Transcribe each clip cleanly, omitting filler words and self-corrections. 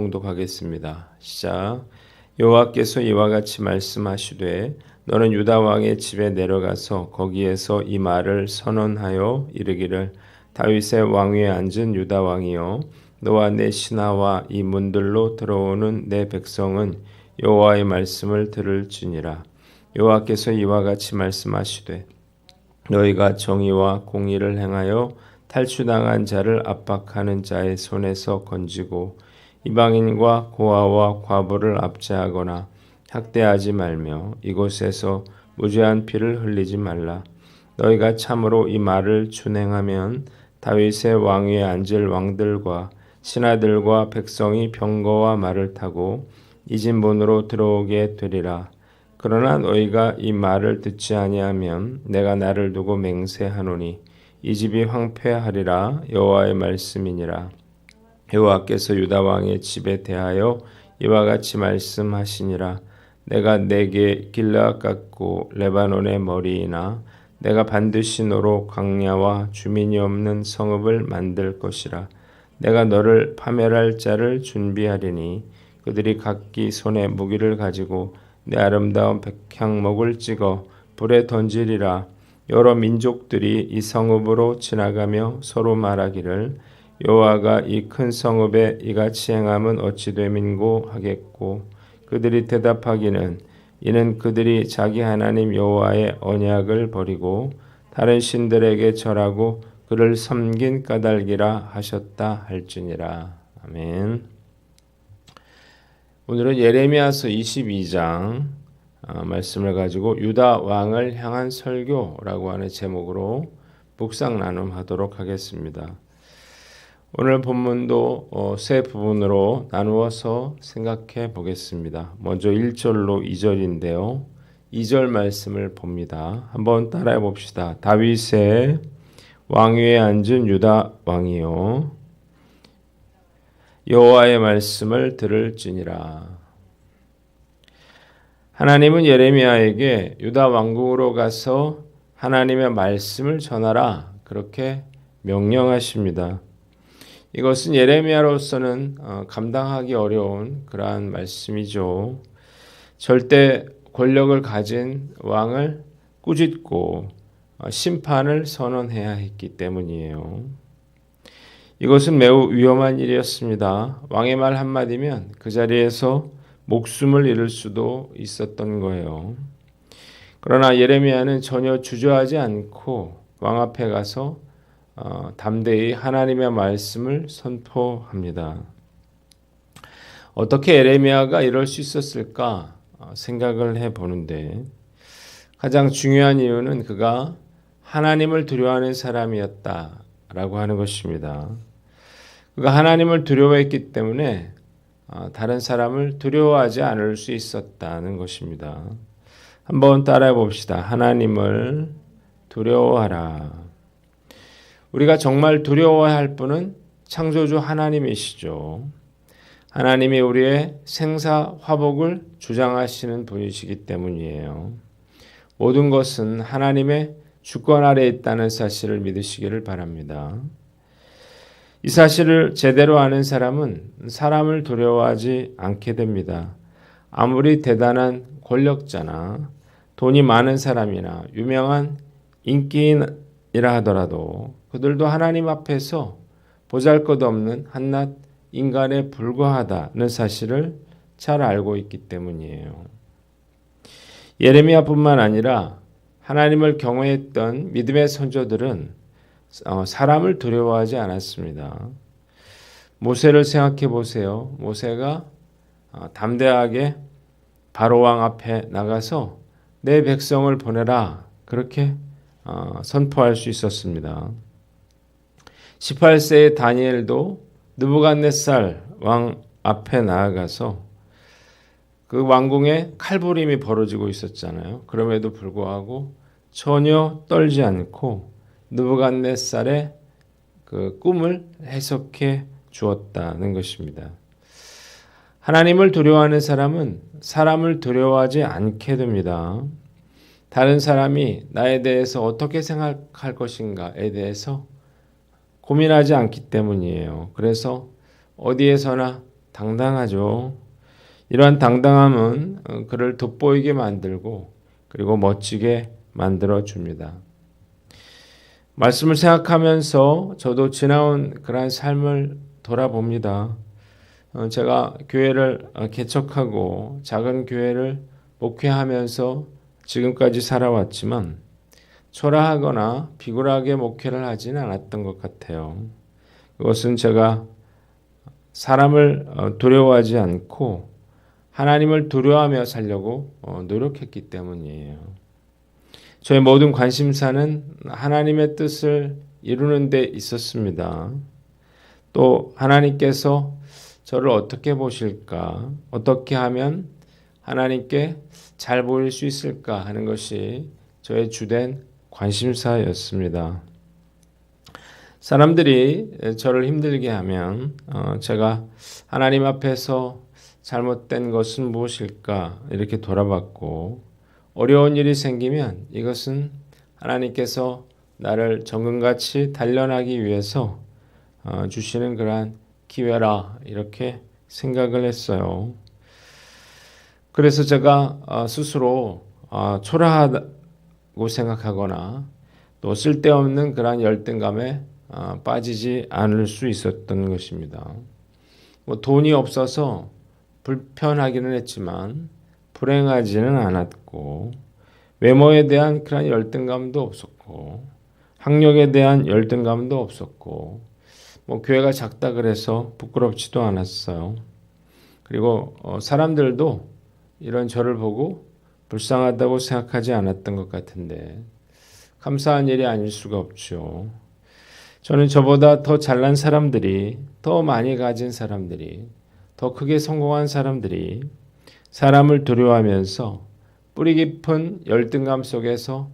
봉독하겠습니다. 시작. 여호와께서 이와 같이 말씀하시되 너는 유다 왕의 집에 내려가서 거기에서 이 말을 선언하여 이르기를 다윗의 왕위에 앉은 유다 왕이여 너와 내 신하와 이 문들로 들어오는 내 백성은 여호와의 말씀을 들을지니라. 여호와께서 이와 같이 말씀하시되 너희가 정의와 공의를 행하여 탈취당한 자를 압박하는 자의 손에서 건지고 이방인과 고아와 과부를 압제하거나 학대하지 말며 이곳에서 무죄한 피를 흘리지 말라. 너희가 참으로 이 말을 준행하면 다윗의 왕위에 앉을 왕들과 신하들과 백성이 병거와 말을 타고 이 집 문으로 들어오게 되리라. 그러나 너희가 이 말을 듣지 아니하면 내가 나를 두고 맹세하노니 이 집이 황폐하리라. 여호와의 말씀이니라. 여호와께서 유다 왕의 집에 대하여 이와 같이 말씀하시니라. 내가 내게 길르앗 같고 레바논의 머리이나 내가 반드시 너로 광야와 주민이 없는 성읍을 만들 것이라. 내가 너를 파멸할 자를 준비하리니 그들이 각기 손에 무기를 가지고 내 아름다운 백향목을 찍어 불에 던지리라. 여러 민족들이 이 성읍으로 지나가며 서로 말하기를 여호와가 이 큰 성읍에 이같이 행함은 어찌 됨인고 하겠고 그들이 대답하기는 이는 그들이 자기 하나님 여호와의 언약을 버리고 다른 신들에게 절하고 그를 섬긴 까닭이라 하셨다 할지니라. 아멘. 오늘은 예레미야서 22장 말씀을 가지고 유다 왕을 향한 설교라고 하는 제목으로 묵상 나눔하도록 하겠습니다. 오늘 본문도 세 부분으로 나누어서 생각해 보겠습니다. 먼저 1절로 2절인데요. 2절 말씀을 봅니다. 한번 따라해 봅시다. 다윗의 왕위에 앉은 유다 왕이요 여호와의 말씀을 들을지니라. 하나님은 예레미야에게 유다 왕국으로 가서 하나님의 말씀을 전하라 그렇게 명령하십니다. 이것은 예레미야로서는 감당하기 어려운 그러한 말씀이죠. 절대 권력을 가진 왕을 꾸짖고 심판을 선언해야 했기 때문이에요. 이것은 매우 위험한 일이었습니다. 왕의 말 한마디면 그 자리에서 목숨을 잃을 수도 있었던 거예요. 그러나 예레미야는 전혀 주저하지 않고 왕 앞에 가서 담대히 하나님의 말씀을 선포합니다. 어떻게 예레미야가 이럴 수 있었을까 생각을 해보는데 가장 중요한 이유는 그가 하나님을 두려워하는 사람이었다라고 하는 것입니다. 그가 하나님을 두려워했기 때문에 다른 사람을 두려워하지 않을 수 있었다는 것입니다. 한번 따라해 봅시다. 하나님을 두려워하라. 우리가 정말 두려워해야 할 분은 창조주 하나님이시죠. 하나님이 우리의 생사 화복을 주장하시는 분이시기 때문이에요. 모든 것은 하나님의 주권 아래에 있다는 사실을 믿으시기를 바랍니다. 이 사실을 제대로 아는 사람은 사람을 두려워하지 않게 됩니다. 아무리 대단한 권력자나 돈이 많은 사람이나 유명한 인기인이라 하더라도 그들도 하나님 앞에서 보잘것없는 한낱 인간에 불과하다는 사실을 잘 알고 있기 때문이에요. 예레미야뿐만 아니라 하나님을 경외했던 믿음의 선조들은 사람을 두려워하지 않았습니다. 모세를 생각해 보세요. 모세가 담대하게 바로왕 앞에 나가서 내 백성을 보내라 그렇게 선포할 수 있었습니다. 18세의 다니엘도 느부갓네살 왕 앞에 나아가서 그 왕궁에 칼부림이 벌어지고 있었잖아요. 그럼에도 불구하고 전혀 떨지 않고 느부갓네살의 그 꿈을 해석해 주었다는 것입니다. 하나님을 두려워하는 사람은 사람을 두려워하지 않게 됩니다. 다른 사람이 나에 대해서 어떻게 생각할 것인가에 대해서 고민하지 않기 때문이에요. 그래서 어디에서나 당당하죠. 이러한 당당함은 그를 돋보이게 만들고 그리고 멋지게 만들어 줍니다. 말씀을 생각하면서 저도 지나온 그러한 삶을 돌아봅니다. 제가 교회를 개척하고 작은 교회를 목회하면서 지금까지 살아왔지만 초라하거나 비굴하게 목회를 하지는 않았던 것 같아요. 그것은 제가 사람을 두려워하지 않고 하나님을 두려워하며 살려고 노력했기 때문이에요. 저의 모든 관심사는 하나님의 뜻을 이루는 데 있었습니다. 또 하나님께서 저를 어떻게 보실까? 어떻게 하면 하나님께 잘 보일 수 있을까 하는 것이 저의 주된 관심사였습니다. 사람들이 저를 힘들게 하면 제가 하나님 앞에서 잘못된 것은 무엇일까 이렇게 돌아봤고, 어려운 일이 생기면 이것은 하나님께서 나를 정금같이 단련하기 위해서 주시는 그러한 기회라 이렇게 생각을 했어요. 그래서 제가 스스로 초라하다고 생각하거나 또 쓸데없는 그러한 열등감에 빠지지 않을 수 있었던 것입니다. 돈이 없어서 불편하기는 했지만 불행하지는 않았고, 외모에 대한 그런 열등감도 없었고, 학력에 대한 열등감도 없었고, 교회가 작다 그래서 부끄럽지도 않았어요. 그리고 사람들도 이런 저를 보고 불쌍하다고 생각하지 않았던 것 같은데 감사한 일이 아닐 수가 없죠. 저는 저보다 더 잘난 사람들이, 더 많이 가진 사람들이, 더 크게 성공한 사람들이 사람을 두려워하면서 뿌리 깊은 열등감 속에서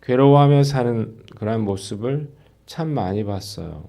괴로워하며 사는 그런 모습을 참 많이 봤어요.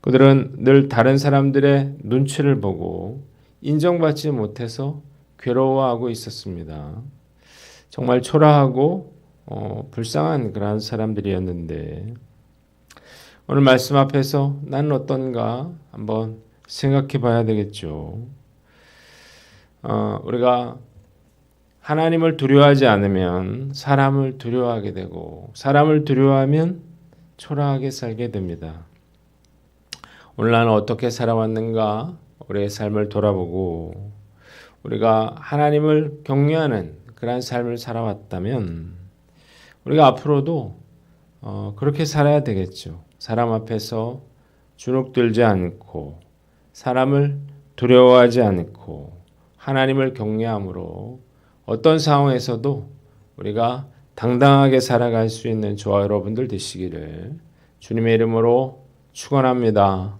그들은 늘 다른 사람들의 눈치를 보고 인정받지 못해서 괴로워하고 있었습니다. 정말 초라하고 불쌍한 그런 사람들이었는데, 오늘 말씀 앞에서 나는 어떤가 한번 생각해 봐야 되겠죠. 우리가 하나님을 두려워하지 않으면 사람을 두려워하게 되고, 사람을 두려워하면 초라하게 살게 됩니다. 오늘 나는 어떻게 살아왔는가 우리의 삶을 돌아보고 우리가 하나님을 경외하는 그런 삶을 살아왔다면 우리가 앞으로도 그렇게 살아야 되겠죠. 사람 앞에서 주눅들지 않고 사람을 두려워하지 않고 하나님을 경외함으로 어떤 상황에서도 우리가 당당하게 살아갈 수 있는 저와 여러분들 되시기를 주님의 이름으로 축원합니다.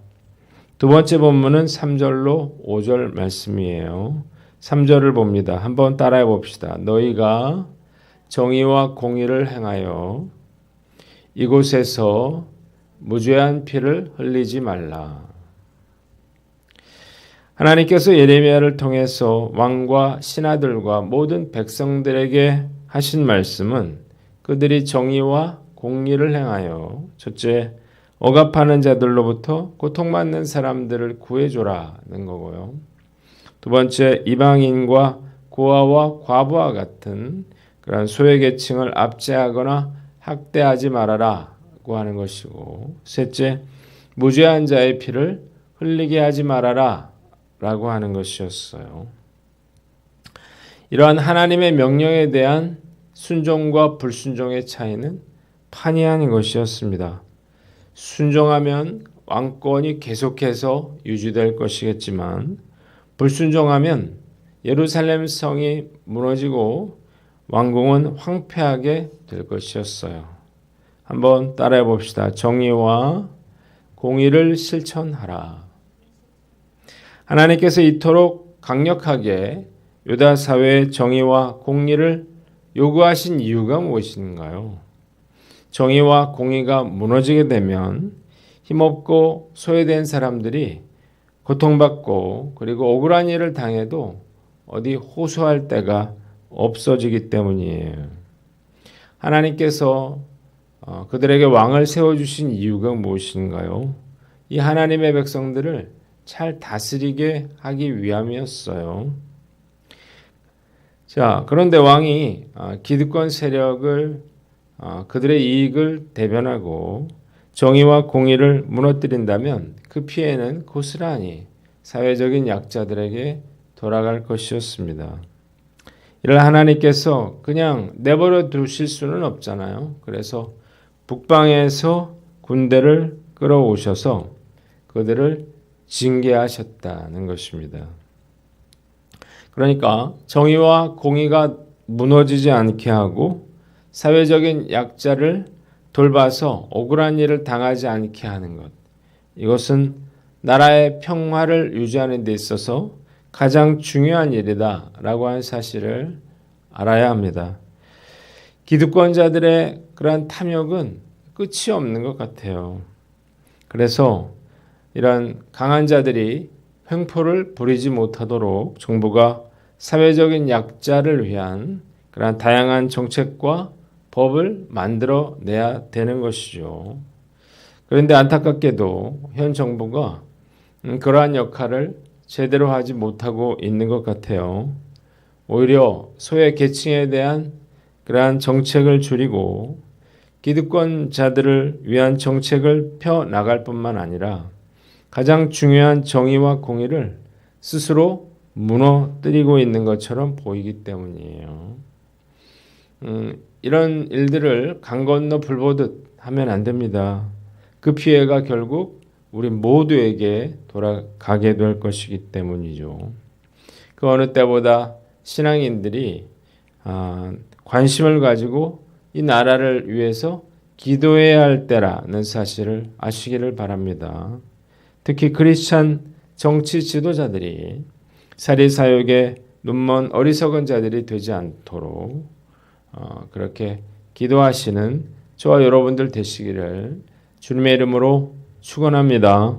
두 번째 본문은 3절로 5절 말씀이에요. 3절을 봅니다. 한번 따라해 봅시다. 너희가 정의와 공의를 행하여 이곳에서 무죄한 피를 흘리지 말라. 하나님께서 예레미야를 통해서 왕과 신하들과 모든 백성들에게 하신 말씀은 그들이 정의와 공의를 행하여 첫째, 억압하는 자들로부터 고통받는 사람들을 구해줘라는 거고요. 두 번째, 이방인과 고아와 과부와 같은 그런 소외계층을 압제하거나 학대하지 말아라고 하는 것이고, 셋째, 무죄한 자의 피를 흘리게 하지 말아라 라고 하는 것이었어요. 이러한 하나님의 명령에 대한 순종과 불순종의 차이는 판이한 것이었습니다. 순종하면 왕권이 계속해서 유지될 것이겠지만 불순종하면 예루살렘 성이 무너지고 왕궁은 황폐하게 될 것이었어요. 한번 따라해 봅시다. 정의와 공의를 실천하라. 하나님께서 이토록 강력하게 유다 사회의 정의와 공의를 요구하신 이유가 무엇인가요? 정의와 공의가 무너지게 되면 힘없고 소외된 사람들이 고통받고 그리고 억울한 일을 당해도 어디 호소할 데가 없어지기 때문이에요. 하나님께서 그들에게 왕을 세워주신 이유가 무엇인가요? 이 하나님의 백성들을 잘 다스리게 하기 위함이었어요. 자, 그런데 왕이 기득권 세력을 그들의 이익을 대변하고 정의와 공의를 무너뜨린다면 그 피해는 고스란히 사회적인 약자들에게 돌아갈 것이었습니다. 이를 하나님께서 그냥 내버려 두실 수는 없잖아요. 그래서 북방에서 군대를 끌어오셔서 그들을 징계하셨다는 것입니다. 그러니까 정의와 공의가 무너지지 않게 하고 사회적인 약자를 돌봐서 억울한 일을 당하지 않게 하는 것. 이것은 나라의 평화를 유지하는 데 있어서 가장 중요한 일이다라고 하는 사실을 알아야 합니다. 기득권자들의 그러한 탐욕은 끝이 없는 것 같아요. 그래서 이런 강한 자들이 횡포를 부리지 못하도록 정부가 사회적인 약자를 위한 그러한 다양한 정책과 법을 만들어 내야 되는 것이죠. 그런데 안타깝게도 현 정부가 그러한 역할을 제대로 하지 못하고 있는 것 같아요. 오히려 소외 계층에 대한 그러한 정책을 줄이고 기득권자들을 위한 정책을 펴 나갈 뿐만 아니라 가장 중요한 정의와 공의를 스스로 무너뜨리고 있는 것처럼 보이기 때문이에요. 이런 일들을 강 건너 불 보듯 하면 안 됩니다. 그 피해가 결국 우리 모두에게 돌아가게 될 것이기 때문이죠. 그 어느 때보다 신앙인들이 관심을 가지고 이 나라를 위해서 기도해야 할 때라는 사실을 아시기를 바랍니다. 특히 크리스찬 정치 지도자들이 사리사욕에 눈먼 어리석은 자들이 되지 않도록 그렇게 기도하시는 저와 여러분들 되시기를 주님의 이름으로 축원합니다.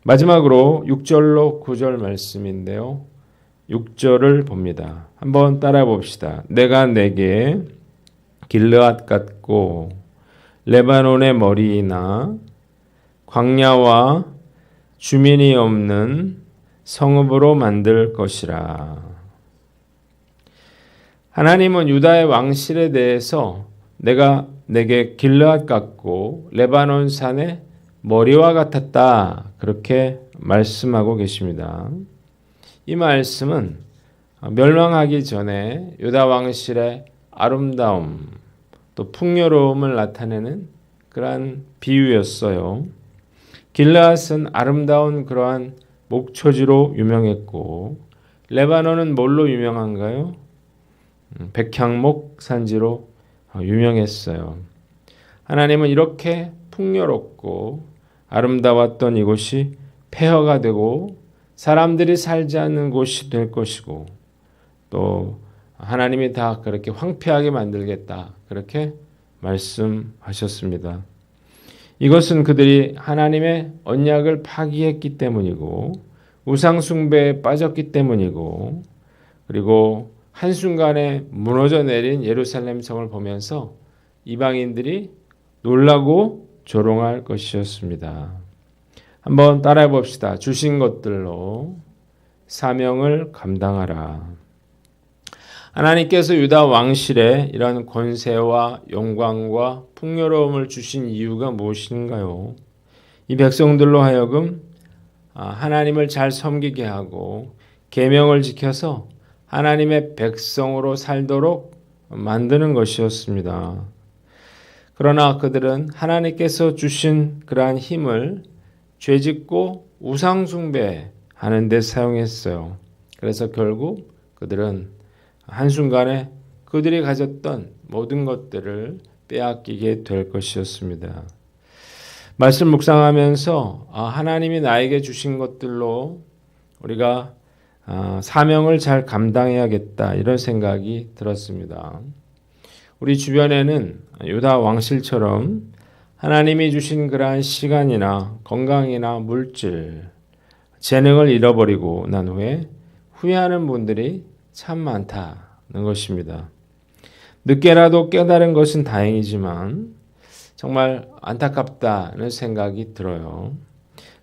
마지막으로 6절로 9절 말씀인데요. 6절을 봅니다. 한번 따라 봅시다. 내가 내게 길르앗 같고 레바논의 머리이나 광야와 주민이 없는 성읍으로 만들 것이라. 하나님은 유다의 왕실에 대해서 내가 내게 길르앗 같고 레바논 산의 머리와 같았다. 그렇게 말씀하고 계십니다. 이 말씀은 멸망하기 전에 유다 왕실의 아름다움 또 풍요로움을 나타내는 그러한 비유였어요. 길르앗은 아름다운 그러한 목초지로 유명했고 레바논은 뭘로 유명한가요? 백향목 산지로 유명했어요. 하나님은 이렇게 풍요롭고 아름다웠던 이곳이 폐허가 되고 사람들이 살지 않는 곳이 될 것이고 또 하나님이 다 그렇게 황폐하게 만들겠다 그렇게 말씀하셨습니다. 이것은 그들이 하나님의 언약을 파기했기 때문이고 우상 숭배에 빠졌기 때문이고 그리고 한순간에 무너져 내린 예루살렘 성을 보면서 이방인들이 놀라고 조롱할 것이었습니다. 한번 따라해 봅시다. 주신 것들로 사명을 감당하라. 하나님께서 유다 왕실에 이런 권세와 영광과 풍요로움을 주신 이유가 무엇인가요? 이 백성들로 하여금 하나님을 잘 섬기게 하고 계명을 지켜서 하나님의 백성으로 살도록 만드는 것이었습니다. 그러나 그들은 하나님께서 주신 그러한 힘을 죄짓고 우상 숭배하는 데 사용했어요. 그래서 결국 그들은 한순간에 그들이 가졌던 모든 것들을 빼앗기게 될 것이었습니다. 말씀 묵상하면서 하나님이 나에게 주신 것들로 우리가 사명을 잘 감당해야겠다 이런 생각이 들었습니다. 우리 주변에는 유다 왕실처럼 하나님이 주신 그러한 시간이나 건강이나 물질, 재능을 잃어버리고 난 후에 후회하는 분들이 참 많다는 것입니다. 늦게라도 깨달은 것은 다행이지만 정말 안타깝다는 생각이 들어요.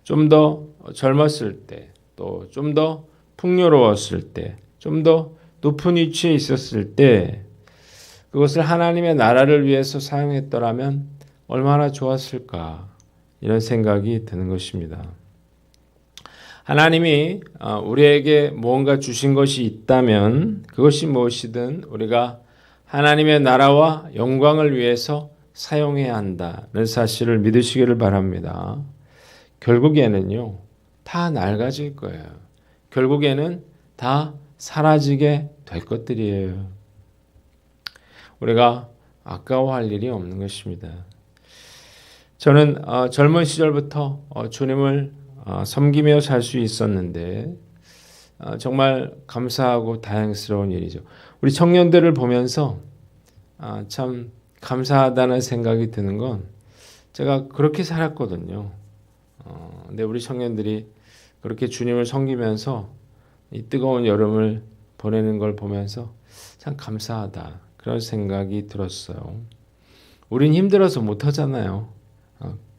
좀 더 젊었을 때, 또 좀 더 풍요로웠을 때, 좀 더 높은 위치에 있었을 때 그것을 하나님의 나라를 위해서 사용했더라면 얼마나 좋았을까 이런 생각이 드는 것입니다. 하나님이 우리에게 무언가 주신 것이 있다면 그것이 무엇이든 우리가 하나님의 나라와 영광을 위해서 사용해야 한다는 사실을 믿으시기를 바랍니다. 결국에는요, 다 낡아질 거예요. 결국에는 다 사라지게 될 것들이에요. 우리가 아까워할 일이 없는 것입니다. 저는 젊은 시절부터 주님을 섬기며 살 수 있었는데 정말 감사하고 다행스러운 일이죠. 우리 청년들을 보면서 참 감사하다는 생각이 드는 건 제가 그렇게 살았거든요. 근데 우리 청년들이 그렇게 주님을 섬기면서 이 뜨거운 여름을 보내는 걸 보면서 참 감사하다 그런 생각이 들었어요. 우린 힘들어서 못 하잖아요.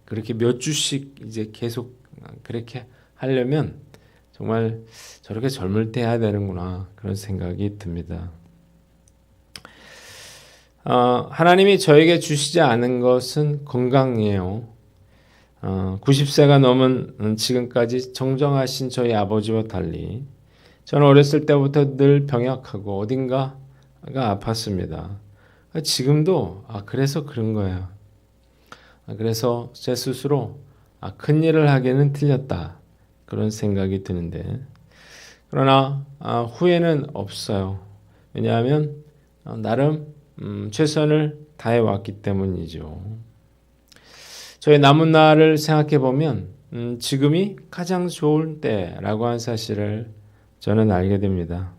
그렇게 몇 주씩 이제 계속 그렇게 하려면 정말 저렇게 젊을 때 해야 되는구나 그런 생각이 듭니다. 하나님이 저에게 주시지 않은 것은 건강이에요. 90세가 넘은 지금까지 정정하신 저희 아버지와 달리 저는 어렸을 때부터 늘 병약하고 어딘가가 아팠습니다. 지금도 그래서 그런 거예요. 그래서 제 스스로 큰 일을 하기는 틀렸다 그런 생각이 드는데 그러나 후회는 없어요. 왜냐하면 나름 최선을 다해 왔기 때문이죠. 저희 남은 날을 생각해 보면 지금이 가장 좋을 때라고 한 사실을 저는 알게 됩니다.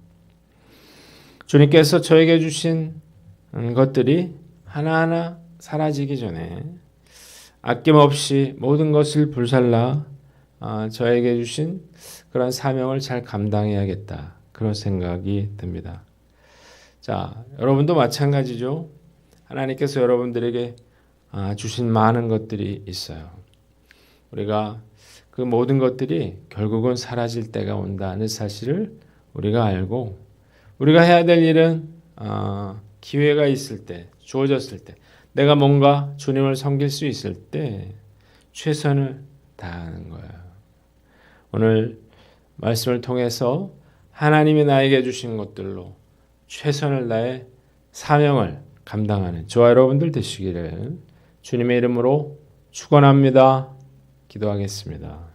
주님께서 저에게 주신 것들이 하나하나 사라지기 전에 아낌없이 모든 것을 불살라 저에게 주신 그런 사명을 잘 감당해야겠다 그런 생각이 듭니다. 자, 여러분도 마찬가지죠. 하나님께서 여러분들에게 주신 많은 것들이 있어요. 우리가 그 모든 것들이 결국은 사라질 때가 온다는 사실을 우리가 알고 우리가 해야 될 일은 기회가 있을 때, 주어졌을 때 내가 뭔가 주님을 섬길 수 있을 때 최선을 다하는 거예요. 오늘 말씀을 통해서 하나님이 나에게 주신 것들로 최선을 다해 사명을 감당하는 저와 여러분들 되시기를 주님의 이름으로 축원합니다. 기도하겠습니다.